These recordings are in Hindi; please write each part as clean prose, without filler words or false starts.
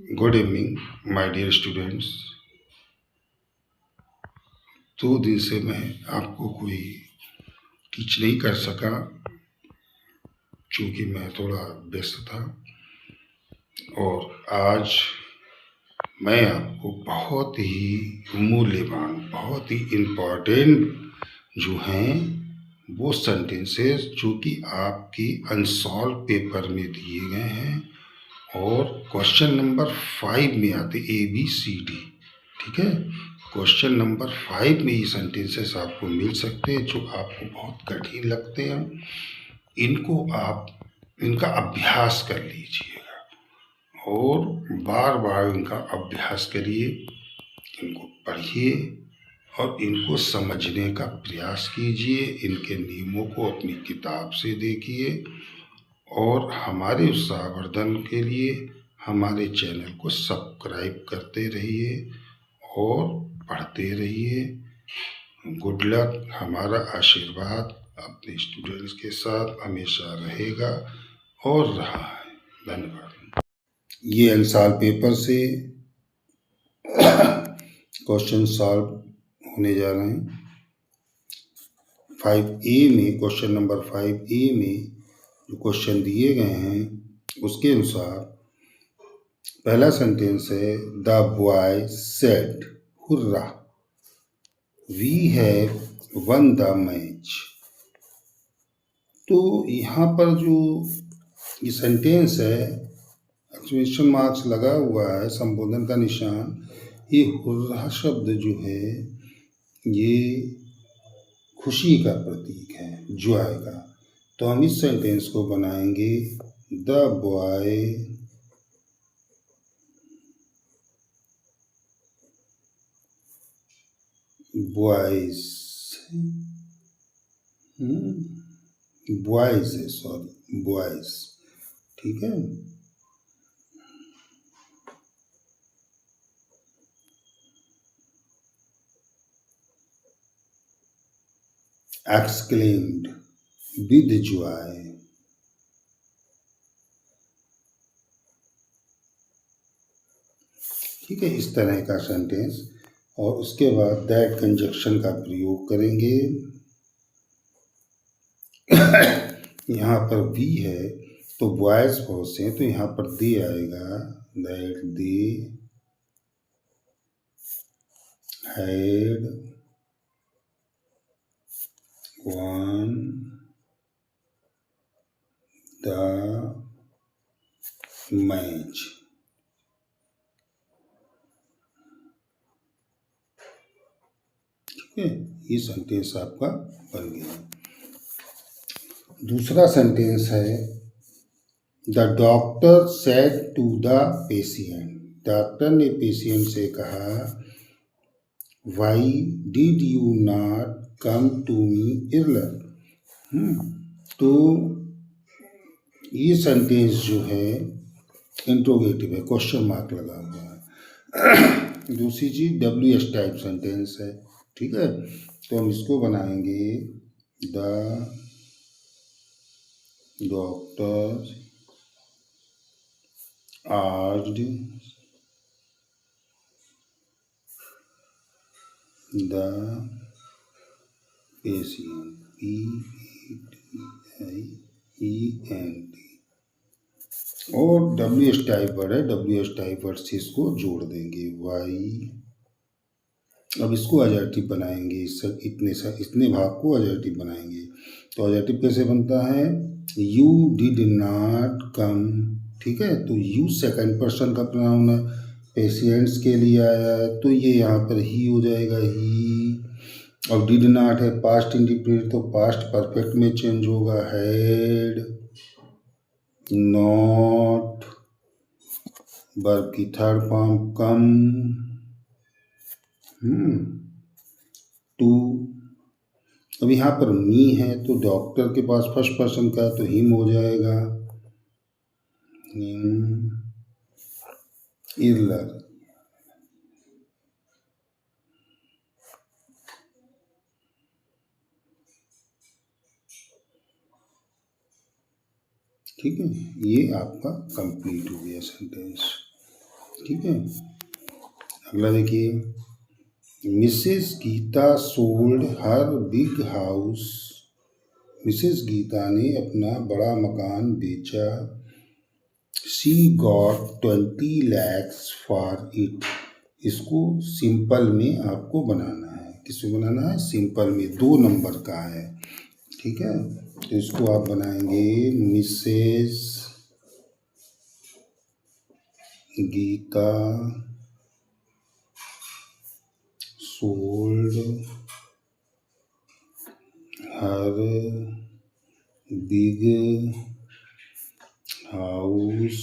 Good evening my dear students. 2 दिन से मैं आपको कोई टीच नहीं कर सका क्योंकि मैं थोड़ा व्यस्त था, और आज मैं आपको बहुत ही मूल्यवान, बहुत ही इम्पोर्टेंट जो हैं वो सेंटेंसेस जो कि आपके अनसॉल्व पेपर में दिए गए हैं और क्वेश्चन नंबर 5 में आते ABCD। ठीक है, क्वेश्चन नंबर 5 में ये सेंटेंसेस आपको मिल सकते हैं जो आपको बहुत कठिन लगते हैं। इनको आप इनका अभ्यास कर लीजिएगा और बार बार इनका अभ्यास करिए, इनको पढ़िए और इनको समझने का प्रयास कीजिए। इनके नियमों को अपनी किताब से देखिए और हमारे उत्साहवर्धन के लिए हमारे चैनल को सब्सक्राइब करते रहिए और पढ़ते रहिए। Good luck. हमारा आशीर्वाद अपने स्टूडेंट्स के साथ हमेशा रहेगा और रहा है। धन्यवाद। ये अनसॉल्व पेपर से क्वेश्चन सॉल्व होने जा रहे हैं। 5A में, क्वेश्चन नंबर 5A में जो क्वेश्चन दिए गए हैं उसके अनुसार पहला सेंटेंस है the boy said hurrah we have won the match. तो यहाँ पर जो ये सेंटेंस है, एक्सक्लेमेशन मार्क्स लगा हुआ है, संबोधन का निशान। ये हुर्रा शब्द जो है ये खुशी का प्रतीक है, जॉय का। तो हम इस सेंटेंस को बनाएंगे द बॉय बॉयज बॉयज है, सॉरी बॉयज। ठीक है, exclaimed with joy। ठीक है, इस तरह का सेंटेंस। और उसके बाद दैट कंजक्शन का प्रयोग करेंगे। यहाँ पर वी है तो बॉयज बहुत से हैं तो यहाँ पर दे आएगा। That they had one the match. ठीक है, ये सेंटेंस आपका बन गया। दूसरा सेंटेंस है the doctor said to the patient. Doctor ने पेशेंट से कहा why did you not come to me earlier. तो ये सेंटेंस जो है इंट्रोगेटिव है, क्वेश्चन मार्क लगा हुआ है। दूसरी चीज WH टाइप सेंटेंस है। ठीक है, तो हम इसको बनाएंगे the doctor asked the patient PATIENT और WH टाइप वर्ड है, WH टाइप वर्ड से इसको जोड़ देंगे वाई। अब इसको एडजेक्टिव बनाएंगे, इतने भाग को एडजेक्टिव बनाएंगे। तो एडजेक्टिव कैसे बनता है? You did not come. ठीक है, तो यू सेकंड पर्सन का प्रोनाउन है, पेशेंट्स के लिए आया है तो ये यहाँ पर ही हो जाएगा, ही। और डिड नॉट है पास्ट इंडिफिनिट तो पास्ट परफेक्ट में चेंज होगा, हैड नॉट वर्ब की थर्ड फॉर्म कम टू। अब यहाँ पर मी है तो डॉक्टर के पास फर्स्ट पर्सन का तो हिम हो जाएगा, हिम इर्लर। ठीक है, ये आपका कंप्लीट हो गया सेंटेंस। ठीक है। अगला देखिए, Mrs Geeta sold her big house. Mrs Gita ने अपना बड़ा मकान बेचा। She got 20 lakhs for it. इसको सिंपल में आपको बनाना है। किसमें बनाना है? सिंपल में, 2 नंबर का है। ठीक है, तो इसको आप बनाएंगे Mrs Geeta sold her big house.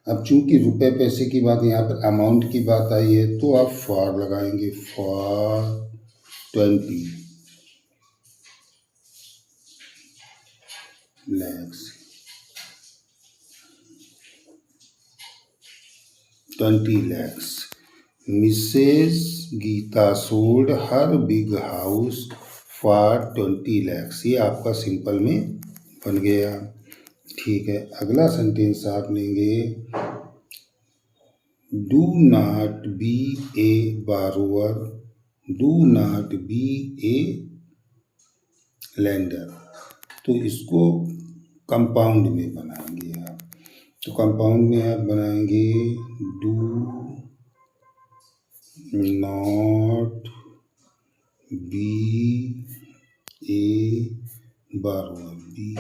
अब चूंकि रुपए पैसे की बात, यहाँ पर अमाउंट की बात आई है, तो आप फॉर लगाएंगे, for 20 lakhs, 20 lakhs। Mrs Geeta sold her big house for 20 lakhs। ये आपका सिंपल में बन गया। ठीक है, अगला सेंटेंस आप लेंगे, do not be a borrower, do not be a lender. तो इसको कंपाउंड में बनाएंगे आप। तो कंपाउंड में आप बनाएंगे do not be a borrower, be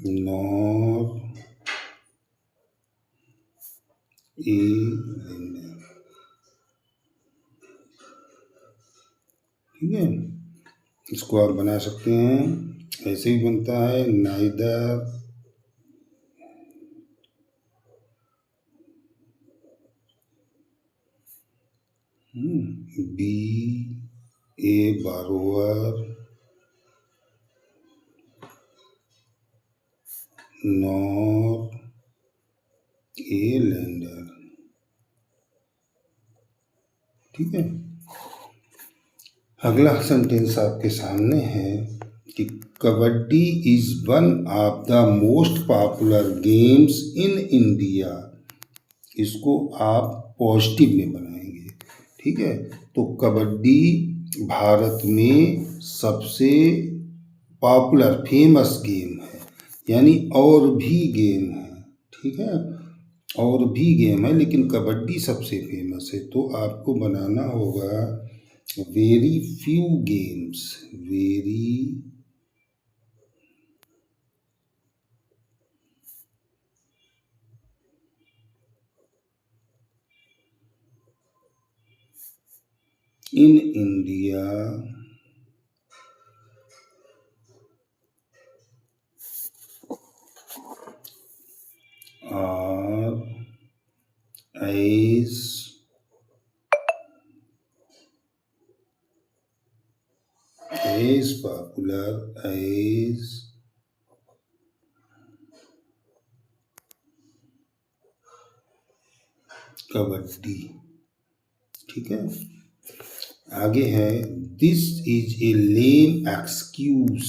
nor a lender. ठीक है, इसको आप बना सकते हैं। ऐसे ही बनता है, neither be a borrower nor a lender. ठीक है, अगला सेंटेंस आपके सामने है कि kabaddi is one of the most popular games in India. इसको आप पॉजिटिव में बनाएंगे। ठीक है, तो कबड्डी भारत में सबसे पॉपुलर फेमस गेम है, यानी और भी गेम है। ठीक है, और भी गेम है, लेकिन कबड्डी सबसे फेमस है। तो आपको बनाना होगा very few games, very in India are as popular as kabaddi. ठीक है, आगे है, this is a lame excuse.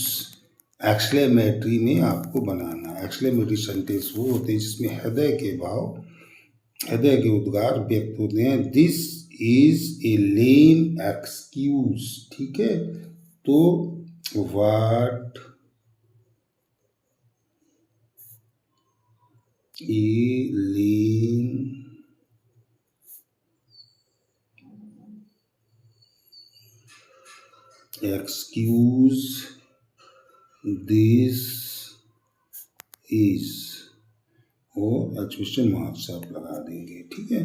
Exclamatory में आपको बनाना। एक्सक्लेमेटरी सेंटेंस वो होते हैं जिसमें हृदय के भाव, हृदय के उद्गार व्यक्त होते हैं। This is a lame excuse. ठीक है, तो वाट ए लेम एक्सक्यूज दिस इज, और एक्सप्रेशन मार्क्स आप लगा देंगे। ठीक है,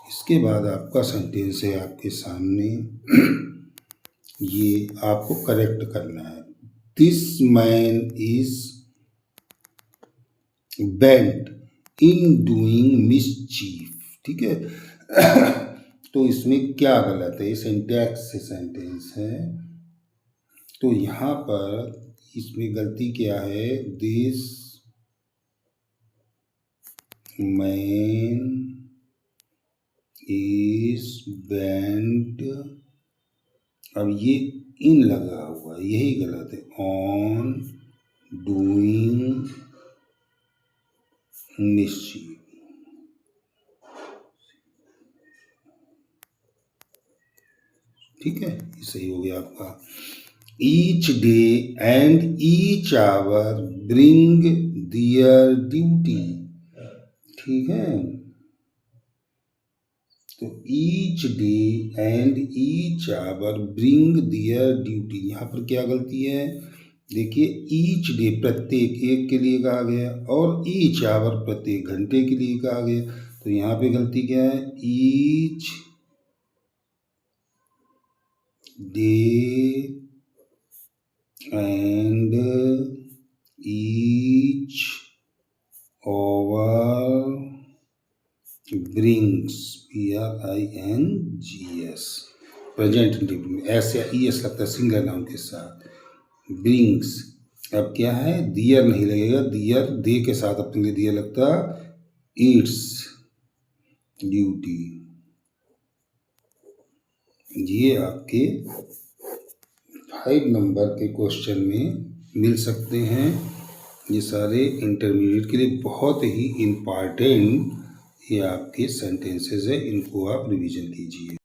इसके बाद आपका सेंटेंस है आपके सामने, ये आपको करेक्ट करना है। This man is bent in doing mischief. ठीक है, तो इसमें क्या गलत है? ये सिंटैक्स से सेंटेंस है, तो यहाँ पर इसमें गलती क्या है? This man is bent. अब ये इन लगा हुआ है, यही गलत है। ऑन डूइंग मिसचीफ, ठीक है, ये सही हो गया आपका। Each day and each hour bring their duty, ठीक है। तो each day and each hour bring their duty, यहाँ पर क्या गलती है, देखिए ईच डे प्रत्येक एक के लिए कहा गया और ईच आवर प्रत्येक घंटे के लिए कहा गया, तो यहाँ पे गलती क्या है, each day and each hour brings, BRINGS, present indefinite, S या ES लगता है सिंगल नाउन के साथ। ब्रिंग्स, अब क्या है, दियर नहीं लगेगा, दियर दे के साथ अपने लिए दियर लगता, ईट्स ड्यूटी। ये आपके 5 नंबर के क्वेश्चन में मिल सकते हैं। ये सारे इंटरमीडिएट के लिए बहुत ही इम्पॉर्टेंट ये आपके सेंटेंसेस है, इनको आप रिवीजन कीजिए।